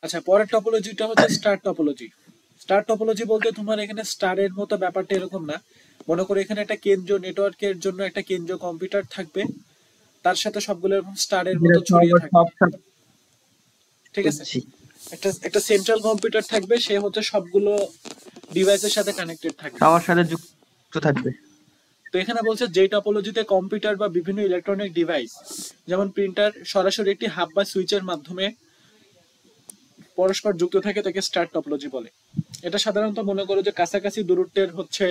আচ্ছা, পরের টপোলজিটা হচ্ছে স্টার টপোলজি। স্টার টপোলজি বলতে তোমার এখানে স্টারের মতো ব্যাপারটা এরকম না। মনে করো এখানে একটা কেন্দ্রীয় নেটওয়ার্কের জন্য একটা কেন্দ্রীয় কম্পিউটার থাকবে, তার সাথে সবগুলো এরকম স্টারের যেটা মতো ছড়িয়ে থাকবে। সব ঠিক আছে, বুঝছি। একটা একটা সেন্ট্রাল কম্পিউটার থাকবে, সে হচ্ছে সবগুলো ডিভাইসের সাথে কানেক্টেড থাকবে। সবার সাথে যুক্ত থাকবে। তো এখানে বলছে যে টপোলজিতে কম্পিউটার বা বিভিন্ন ইলেকট্রনিক ডিভাইস যেমন প্রিন্টার সরাসরি একটি হাব বা সুইচের মাধ্যমে পরস্পর যুক্ত থাকে তাকে স্টার টপোলজি বলে। এটা সাধারণত মনে করো যে কাছাকাছি দূরত্বের হচ্ছে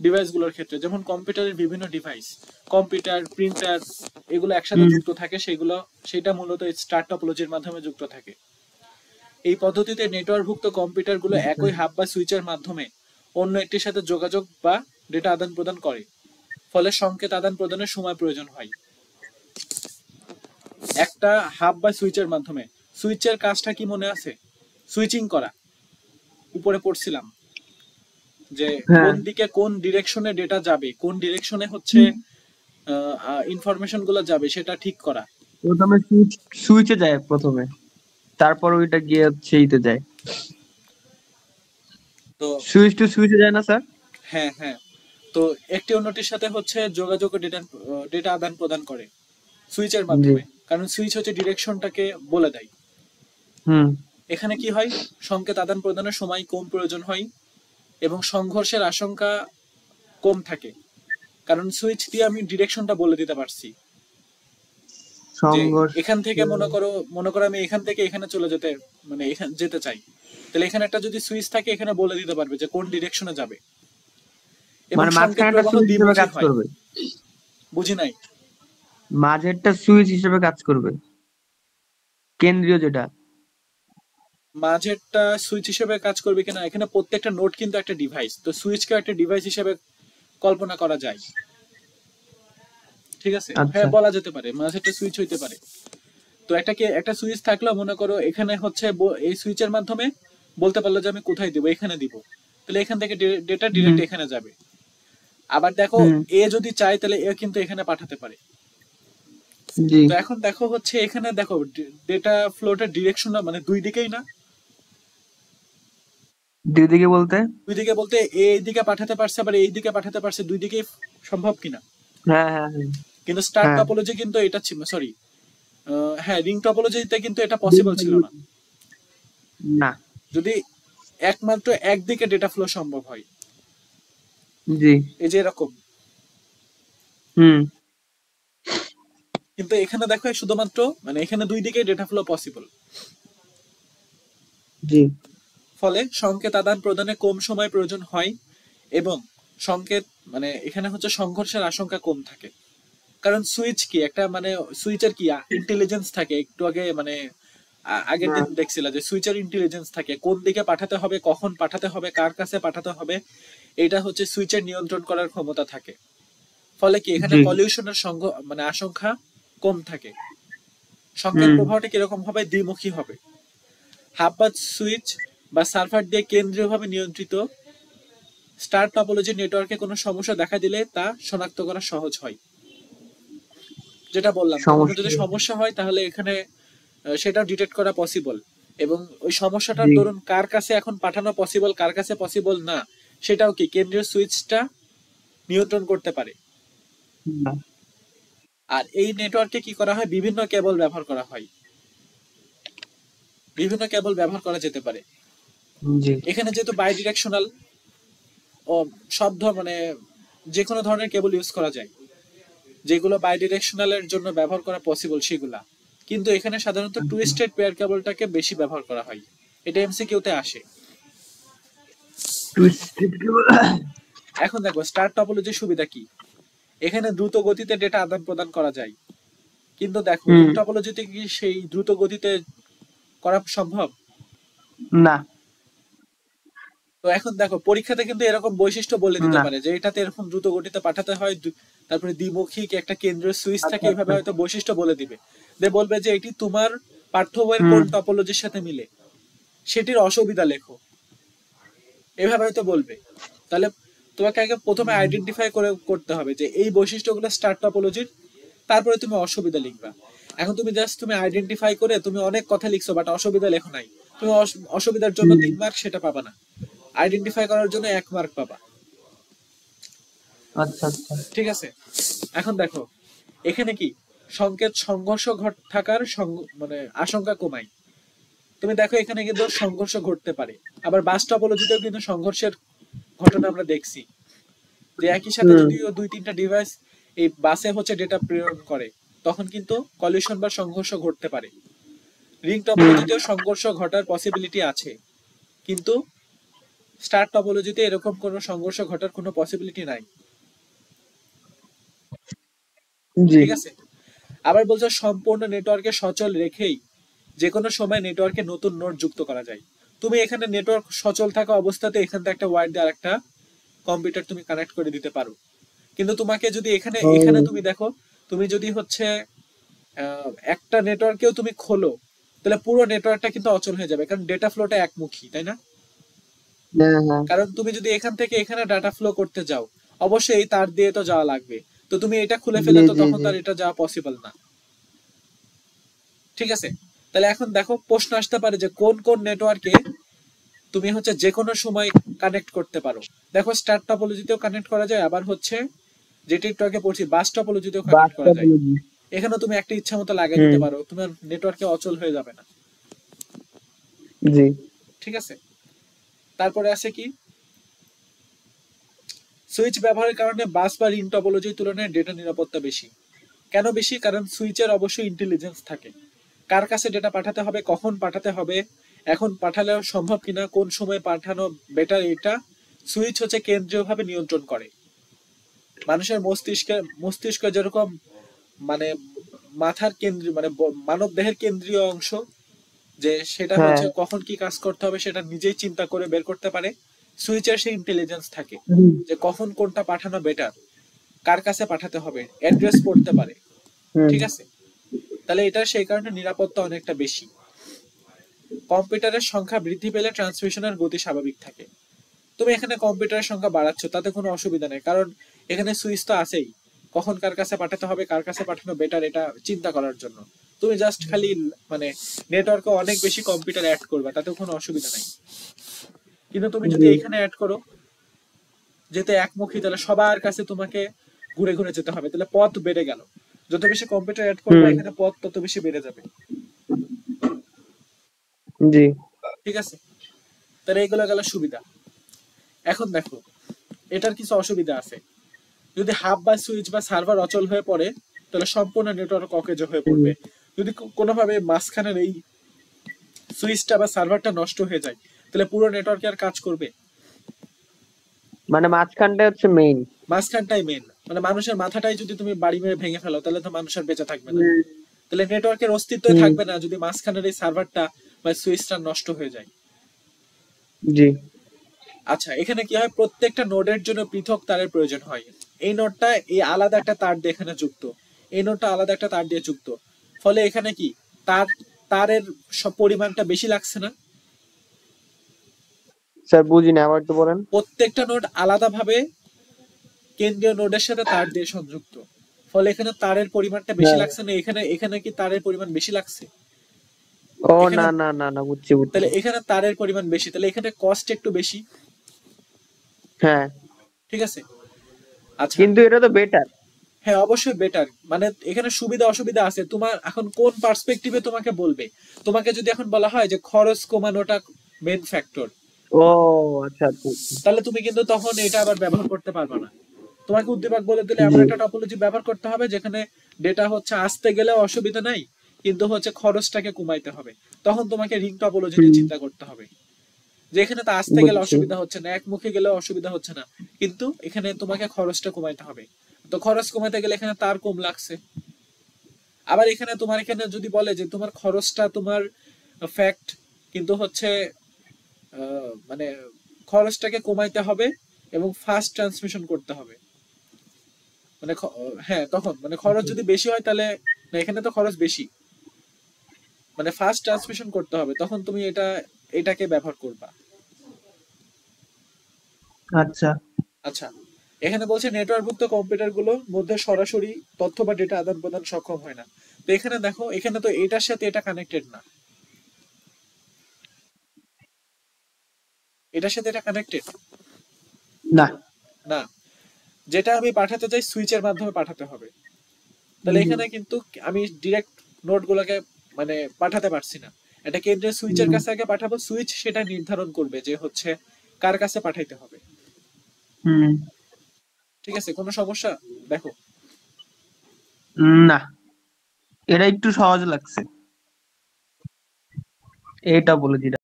ডিভাইসগুলোর ক্ষেত্রে, যেমন কম্পিউটারের বিভিন্ন ডিভাইস, কম্পিউটার, প্রিন্টার, এগুলো একসাথে হুম। যুক্ত থাকে, সেটা মূলত স্টার টপোলজির মাধ্যমে যুক্ত থাকে। এই পদ্ধতিতে নেটওয়ার্কভুক্ত কম্পিউটারগুলো একই হাব বা সুইচের মাধ্যমে অন্য একটির সাথে যোগাযোগ বা ডেটা আদান প্রদান করে, ফলে সংকেত আদান প্রদানের সময় প্রয়োজন হয়। একটা হাব বা সুইচের মাধ্যমে, সুইচের কাজটা কি মনে আছে? সুইচিং করা, উপরে পড়ছিলাম যে হ্যাঁ, কোন দিকে কোন ডিরেকশনে ডেটা যাবে, কোন ডিরেকশনে হচ্ছে ইনফরমেশন গুলো যাবে সেটা ঠিক করা। প্রথমে সুইচে যায় প্রথমে, তারপর ওইটা গিয়ে হচ্ছে ইতে যায়। তো সুইচ টু সুইচে যায় না স্যার? হ্যাঁ, হ্যাঁ। তো একটি অন্যটির সাথে হচ্ছে যোগাযোগ ও ডেটা ডেটা আদান প্রদান করে সুইচের জি। মাধ্যমে, কারণ সুইচ হচ্ছে ডিরেকশনটাকে বলে দেয়। হুম। এখানে কি হয়, সংকেত আদান প্রদানের সময় কম প্রয়োজন হয় এবং সংঘর্ষের আশঙ্কা কম থাকে, কারণ সুইচ দিয়ে আমি ডিরেকশনটা বলে দিতে পারছি যে সংঘর্ষ। এখান থেকে মনে করো আমি এখান থেকে এখানে চলে যেতে, মানে এখানে যেতে চাই, তাহলে এখানে একটা যদি সুইচ থাকে এখানে বলে দিতে পারবে যে কোন ডিরেকশনে যাবে, এবং মানে সংকেত মাঝখানে একটা প্রবাহ সুইচ হিসেবে দ্বিমুখী কাজ হয়। করবে। বুঝি নাই। মাঝেরটা সুইচ হিসেবে কাজ করবে, কেন্দ্রীয় যেটা। মাঝেরটা সুইচ হিসেবে কাজ করবে কিনা, এখানে প্রত্যেকটা নোড কিন্তু একটা ডিভাইস, তো সুইচকে একটা ডিভাইস হিসেবে কল্পনা করা যায়। ঠিক আছে, হ্যাঁ আচ্ছা। বলা যেতে পারে মাঝেরটা সুইচ হইতে পারে। তো একটা সুইচ থাকলো, মনে করো এখানে হচ্ছে এই সুইচের মাধ্যমে বলতে পারলো যে আমি কোথায় দিব, এখানে দিব, তাহলে এখান থেকে ডেটা হুম। ডিরেক্ট এখানে যাবে। আবার দেখো, হুম। এ যদি চায় তাহলে এ কিন্তু এখানে পাঠাতে পারে। জি। তো এখন দেখো হচ্ছে এখানে দেখো ডেটা ফ্লোটার ডিরেকশন মানে দুই দিকেই না। দুই দিকে বলতে? দুই দিকে বলতে এই দিকে পাঠাতে পারছে আবার এই দিকে পাঠাতে পারছে, দুই দিকেই সম্ভব কিনা। হ্যাঁ, হ্যাঁ, হ্যাঁ। কিন্তু স্টার হ্যাঁ। টপোলজি কিন্তু এটা ছিল, সরি, হ্যাঁ রিং টপোলজিতে কিন্তু এটা পসিবল ছিল না। না। যদি একমাত্র একদিকে ডেটা ফ্লো সম্ভব হয়, জি। এই যে এরকম। হুম। কিন্তু এখানে দেখো শুধুমাত্র মানে এখানে দুই দিকেই ডেটা ফ্লো পসিবল, জি। ফলে সংকেত আদান প্রদানে কম সময় প্রয়োজন হয় এবং সংকেত মানে এখানে হচ্ছে সংঘর্ষের আশঙ্কা কম থাকে। কারণ সুইচ কি একটা মানে সুইচের কি ইন্টেলিজেন্স থাকে, একটু আগে মানে আগের দিন হ্যাঁ। দেখছিল যে সুইচের ইন্টেলিজেন্স থাকে, কোন দিকে পাঠাতে হবে, কখন পাঠাতে হবে, কার কাছে পাঠাতে হবে, এটা হচ্ছে সুইচের নিয়ন্ত্রণ করার ক্ষমতা থাকে। ফলে কি এখানে জি। কলিউশনের মানে আশঙ্কা কম থাকে। সংকেত হুম। প্রবাহটা কিরকম হবে, দ্বিমুখী হবে। হাব বা সুইচ বা সার্ভার দিয়ে কেন্দ্রীয়ভাবে নিয়ন্ত্রিত স্টার টপোলজি নেটওয়ার্কে কোনো সমস্যা দেখা দিলে তা শনাক্ত করা সহজ হয়। যেটা বললাম যে কোনো সমস্যা। যদি সমস্যা হয় তাহলে এখানে সেটাও ডিটেক্ট করা পসিবল, এবং ওই সমস্যাটার জি। দরুন কার কাছে এখন পাঠানো পসিবল, কার কাছে পসিবল না, সেটাও কি কেন্দ্রীয় সুইচটা নিয়ন্ত্রণ করতে পারে। না। আর এই নেটওয়ার্কে কি করা হয়, বিভিন্ন কেবল ব্যবহার করা হয়, বিভিন্ন কেবল ব্যবহার করা যেতে পারে। জি। এখানে যেহেতু বাই ডিরেকশনাল ও মানে যে কোনো ধরনের কেবল ইউজ করা যায়, যেগুলো বাই ডিরেকশনালের জন্য ব্যবহার করা পসিবল সেগুলা। কিন্তু এখানে সাধারণত টুইস্টেড পেয়ার কেবলটাকে বেশি ব্যবহার করা হয়, এটা এমসিকিউতে আসে। টুইস্টেড কেবল। এখন দেখো স্টার টপোলজির সুবিধা কি, এখানে দ্রুত গতিতে ডেটা আদান প্রদান করা যায়। কিন্তু দেখো রিং হুম। টপোলজিতে কি সেই দ্রুত গতিতে করা সম্ভব? না। তো এখন দেখো পরীক্ষাতে কিন্তু এরকম বৈশিষ্ট্য বলে দিতে না। পারে যে এটাতে এরকম দ্রুত গতিতে পাঠাতে হয়, তারপরে দ্বিমুখী একটা কেন্দ্রীয় সুইচ থাকে, আচ্ছা, এইভাবে আচ্ছা। হয়তো বৈশিষ্ট্য বলে দিবে, বলবে যে এটি তোমার পাঠ্য বইয়ের হুম। কোন টপোলজির সাথে মিলে, সেটির অসুবিধা লেখো, এভাবে হয়তো বলবে। তাহলে তোমাকে আগে প্রথমে আইডেন্টিফাই করতে হবে যে এই বৈশিষ্ট্যগুলো স্টার টপোলজির, তারপরে তুমি অসুবিধা লিখবা। এখন তুমি জাস্ট তুমি আইডেন্টিফাই করে তুমি অনেক কথা লিখছো বাট অসুবিধা লেখো নাই, তুমি অসুবিধার জন্য 3 মার্ক সেটা পাবা না, আইডেন্টিফাই করার জন্য 1 মার্ক পাবা। আচ্ছা আচ্ছা। ঠিক আছে, এখন দেখো এখানে কি সংকেত সংঘর্ষ থাকার মানে আশঙ্কা কমায়। তুমি দেখো এখানে কিন্তু সংঘর্ষ ঘটতে পারে, আবার বাস টপোলজিতেও কিন্তু সংঘর্ষের ঘটনা আমরা দেখছি, যে একই সাথে যদি 2-3টা ডিভাইস এই বাসে হচ্ছে ডেটা প্রেরণ করে, তখন কিন্তু কলিশন বা সংঘর্ষ ঘটতে পারে। রিং টপোলজিতেও সংঘর্ষ ঘটার পসিবিলিটি আছে, কিন্তু স্টার টপোলজিতে এরকম কোনো সংঘর্ষ ঘটার কোনো পসিবিলিটি নাই। ঠিক আছে, আবার বলছো সম্পূর্ণ নেটওয়ার্কে সচল রেখেই যে কোনো সময় নেটওয়ার্কে নতুন নোড যুক্ত করা যায়। তুমি এখানে নেটওয়ার্ক সচল থাকা অবস্থাতে এখান থেকে একটা ওয়্যার দিয়ে আরেকটা কম্পিউটার তুমি কানেক্ট করে দিতে পারো, কিন্তু তোমাকে যদি এখানে এখানে তুমি দেখো, তুমি যদি হচ্ছে একটা নেটওয়ার্কেও তুমি খোলো, তাহলে পুরো নেটওয়ার্কটা কিন্তু অচল হয়ে যাবে, কারণ ডেটা ফ্লোটা একমুখী, তাই না? কারণ তুমি যদি এখান থেকে এখানে ডাটা ফ্লো করতে যাও, অবশ্যই তার দিয়ে তো যাওয়া লাগবে, তো তুমি এটা খুলে ফেলে তো তখন তার এটা যাওয়া পসিবল না। ঠিক আছে, তাহলে এখন দেখো প্রশ্ন আসতে পারে যে কোন কোন নেটওয়ার্কে তুমি হচ্ছে যে কোনো সময় কানেক্ট করতে পারো। দেখো স্টার টপোলজিতেও কানেক্ট করা যায়, আবার হচ্ছে যেটি একটু আগে পড়ছি বাস টপোলজিতেও কানেক্ট করা যায়। এখানে তুমি একটা ইচ্ছা মতো লাগিয়ে দিতে পারো, তোমার নেটওয়ার্কে অচল হয়ে যাবে না। জি, ঠিক আছে, তারপরে আছে কি সুইচ ব্যবহারের কারণে বাস বা রিং টপোলজির তুলনায় ডেটা নিরাপত্তা বেশি। কেন বেশি? কারণ সুইচের অবশ্যই ইন্টেলিজেন্স থাকে, কার কাছে ডেটা পাঠাতে হবে, কখন পাঠাতে হবে, এখন পাঠালে সম্ভব কিনা, কোন সময় পাঠানো বেটার, এটা সুইচ হচ্ছে কেন্দ্রীয়ভাবে নিয়ন্ত্রণ করে। মানুষের মস্তিষ্ক যেরকম মানে মাথার কেন্দ্রীয় মানে মানব দেহের কেন্দ্রীয় অংশ, যে সেটা হচ্ছে কখন কি কাজ করতে হবে সেটা নিজেই চিন্তা করে বের করতে পারে, সুইচের সেই ইন্টেলিজেন্স থাকে যে কখন কোনটা পাঠানো বেটার, কার কাছে পাঠাতে হবে, অ্যাড্রেস পড়তে পারে। ঠিক আছে, তাহলে এটা সেই কারণে নিরাপত্তা অনেকটা বেশি। কম্পিউটারের সংখ্যা বৃদ্ধি পেলে ট্রান্সমিশনের গতি স্বাভাবিক থাকে। তুমি এখানে কম্পিউটারের সংখ্যা বাড়াচ্ছ, তাতে কোনো অসুবিধা নেই, কারণ এখানে সুইচ তো আছেই, কখন কার কাছে পাঠাতে হবে, কার কাছে পাঠানো বেটার এটা চিন্তা করার জন্য। তুমি জাস্ট খালি মানে নেটওয়ার্কে অনেক বেশি কম্পিউটার অ্যাড করবে, তাতে কোনো অসুবিধা নাই। কিন্তু তুমি যদি এখানে অ্যাড করো যেতে একমুখী, তাহলে সবার কাছে তোমাকে ঘুরে ঘুরে যেতে হবে, তাহলে পথ বেড়ে গেল। যত বেশি কম্পিউটার অ্যাড করবে এখানে পথ তত বেশি বেড়ে যাবে। জি, ঠিক আছে, তাহলে এইগুলো গেল সুবিধা। এখন দেখো এটার কিছু অসুবিধা আছে। যদি হাব বা সুইচ বা সার্ভার অচল হয়ে পড়ে, তাহলে সম্পূর্ণ নেটওয়ার্ক অকেজো হয়ে পড়বে। যদি কোনোভাবে মাঝখানের এই সুইচটা বা সার্ভারটা নষ্ট হয়ে যায়, তাহলে পুরো নেটওয়ার্কে আর কাজ করবে? মানে মাঝখানটা হচ্ছে মেইন, মাঝখানটাই মেন, মানে মানুষের মাথাটাই যদি তুমি বাড়ি মেরে ভেঙে ফেলো, তাহলে তো মানুষের বেঁচে থাকবে না, তাহলে নেটওয়ার্কের অস্তিত্বই থাকবে না যদি মাঝখানের এই সার্ভারটা বা সুইচটা নষ্ট হয়ে যায়। জি। আচ্ছা, এখানে কি হয়, প্রত্যেকটা নোডের জন্য পৃথক তারের প্রয়োজন হয়। এই নোডটা এই আলাদা একটা তার দিয়ে এখানে যুক্ত, এই নোডটা আলাদা একটা তার দিয়ে যুক্ত, ফলে এখানে কি তারের সব পরিমাণটা বেশি লাগছে না? স্যার বুঝি না, আবার একটু বলেন। প্রত্যেকটা নোড আলাদাভাবে কেন্দ্রীয় নোডের সাথে তার দিয়ে সংযুক্ত, ফলে এখানে তারের পরিমাণটা বেশি লাগছে না? এখানে এখানে কি তারের পরিমাণ বেশি লাগছে? ও না না না না, বুঝছি বুঝছি। তাহলে এখানে তারের পরিমাণ বেশি, তাহলে এখানে কস্ট একটু বেশি। হ্যাঁ, ঠিক আছে, আচ্ছা, কিন্তু এটা তো বেটার। হ্যাঁ অবশ্যই বেটার, মানে এখানে সুবিধা অসুবিধা আছে, তোমার এখন কোন পার্সপেক্টিভে তোমাকে বলবে। তোমাকে যদি এখন বলা হয় যে খরচ কমানোটা মেন ফ্যাক্টর, ও আচ্ছা আচ্ছা। তাহলে তুমি কিন্তু তখন এটা আবার ব্যবহার করতে পারবে না। তোমাকে উদ্দীপক বলে দিলে এমন একটা টপোলজি ব্যবহার করতে হবে যেখানে ডেটা হচ্ছে আসতে গেলেও অসুবিধা নাই, কিন্তু হচ্ছে খরচটাকে কমাইতে হবে, তখন তোমাকে রিং টপোলজি নিয়ে চিন্তা করতে হবে। যেখানে তো আসতে গেলে অসুবিধা হচ্ছে না, একমুখে গেলেও অসুবিধা হচ্ছে না, কিন্তু এখানে তোমাকে খরচটা কমাইতে হবে, তো খরচ কমাতে গেলে এখানে তার কম লাগছে। আবার এখানে তোমার এখানে যদি বলে যে তোমার খরচটা তোমার ফ্যাক্ট, কিন্তু হচ্ছে মানে খরচটাকে কমাইতে হবে এবং ফাস্ট ট্রান্সমিশন করতে হবে, মানে হ্যাঁ তখন মানে খরচ যদি বেশি হয় তাহলে, না এখানে তো খরচ বেশি, মানে ফাস্ট ট্রান্সমিশন করতে হবে, তখন তুমি এটাকে ব্যবহার করবা। আচ্ছা আচ্ছা, এখানে বলছে নেটওয়ার্কভুক্ত কম্পিউটার গুলোর মধ্যে সরাসরি তথ্য বা ডেটা আদান প্রদান সক্ষম হয় না। তো এখানে দেখো, এখানে তো এটার সাথে এটা কানেক্টেড না, এটার সাথে এটা কানেক্টেড না। না। যেটা আমি পাঠাতে চাই সুইচের মাধ্যমে পাঠাতে হবে। তাহলে এখানে কিন্তু আমি ডিরেক্ট নোট গুলোকে মানে পাঠাতে পারছি না। এটা কেন্দ্রের সুইচের কাছে আগে পাঠাবো, সুইচ সেটা নির্ধারণ করবে যে হচ্ছে কার কাছে পাঠাইতে হবে। হুম। ঠিক আছে, কোনো সমস্যা? দেখো না, এটা একটু সহজ লাগছে, এটা বলে দিলাম।